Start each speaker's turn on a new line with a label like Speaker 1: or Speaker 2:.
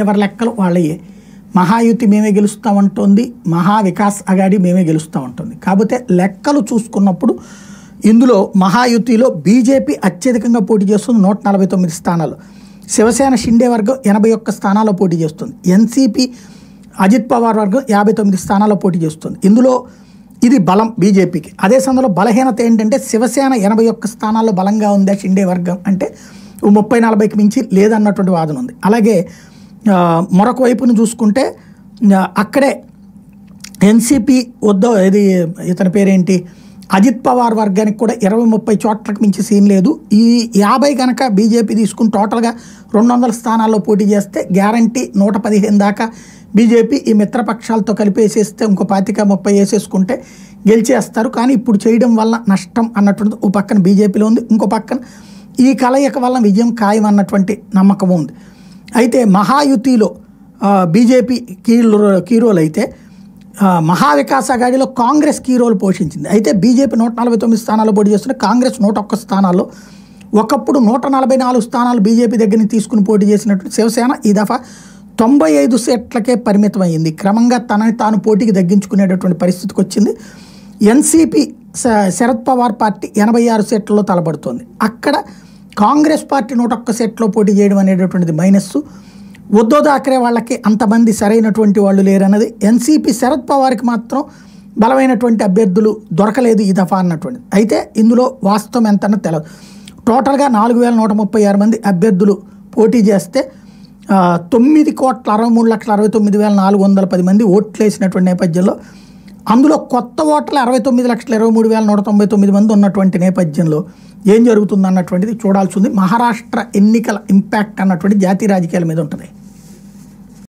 Speaker 1: ఎవరి లెక్కలు వాళ్ళయే. మహాయుతి మేమే గెలుస్తామంటోంది, మహా వికాస్ అఘాడీ మేమే గెలుస్తామంటుంది. కాకపోతే లెక్కలు చూసుకున్నప్పుడు ఇందులో మహాయుతిలో బీజేపీ అత్యధికంగా పోటీ చేస్తుంది 149 స్థానాలు, శివసేన షిండే వర్గం 81 స్థానాల్లో పోటీ చేస్తుంది, ఎన్సీపీ అజిత్ పవార్ వర్గం 59 స్థానాల్లో పోటీ చేస్తుంది. ఇందులో ఇది బలం బీజేపీకి. అదే సమయంలో బలహీనత ఏంటంటే శివసేన 81 స్థానాల్లో బలంగా ఉందా షిండే వర్గం అంటే 30-40కి మించి లేదన్నటువంటి వాదన ఉంది. అలాగే మరొక వైపును చూసుకుంటే అక్కడే ఎన్సీపీ ఇది ఇతని పేరేంటి అజిత్ పవార్ వర్గానికి కూడా 20-30 చోట్లకు మించి సీన్ లేదు. ఈ 50 కనుక బీజేపీ తీసుకుని టోటల్గా 200 స్థానాల్లో పోటీ చేస్తే గ్యారంటీ 115 దాకా బీజేపీ ఈ మిత్రపక్షాలతో కలిపేసేస్తే ఇంకో 25-30 వేసేసుకుంటే గెలిచేస్తారు. కానీ ఇప్పుడు చేయడం వల్ల నష్టం అన్నటువంటి ఓ పక్కన బీజేపీలో ఉంది, ఇంకో పక్కన ఈ కలయిక వల్ల విజయం ఖాయం అన్నటువంటి నమ్మకం ఉంది. అయితే మహాయుతిలో బీజేపీ కీ రోల్ అయితే మహావికాస్ అఘాడీలో కాంగ్రెస్ కీ రోల్ పోషించింది. అయితే బీజేపీ 149 స్థానాల్లో పోటీ చేస్తుంటే కాంగ్రెస్ 101 స్థానాల్లో, ఒకప్పుడు 144 స్థానాలు బీజేపీ దగ్గర నుంచి తీసుకుని పోటీ చేసినటువంటి శివసేన ఈ దఫా 95 సీట్లకే పరిమితమైంది. క్రమంగా తనని తాను పోటీకి తగ్గించుకునేటటువంటి పరిస్థితికి వచ్చింది. ఎన్సీపీ శరద్ పవార్ పార్టీ 86 సీట్లలో తలబడుతోంది. అక్కడ కాంగ్రెస్ పార్టీ 101 సీట్లో పోటీ చేయడం అనేటటువంటిది మైనస్. ఉద్ధవ్ థాకరే వాళ్ళకి అంతమంది సరైనటువంటి వాళ్ళు లేరన్నది. ఎన్సీపీ శరద్ పవార్కి మాత్రం బలమైనటువంటి అభ్యర్థులు దొరకలేదు ఈ దఫా అన్నటువంటిది. అయితే ఇందులో వాస్తవం ఎంతనో తెలియదు. టోటల్గా 4136 మంది అభ్యర్థులు పోటీ చేస్తే 9,63,69,410 మంది ఓట్లు వేసినటువంటి నేపథ్యంలో అందులో కొత్త ఓట్ల 69,23,199 మంది ఉన్నటువంటి నేపథ్యంలో ఏం జరుగుతుంది అన్నటువంటిది చూడాల్సి ఉంది. మహారాష్ట్ర ఎన్నికల ఇంపాక్ట్ అన్నటువంటి జాతీయ రాజకీయాల మీద ఉంటుంది.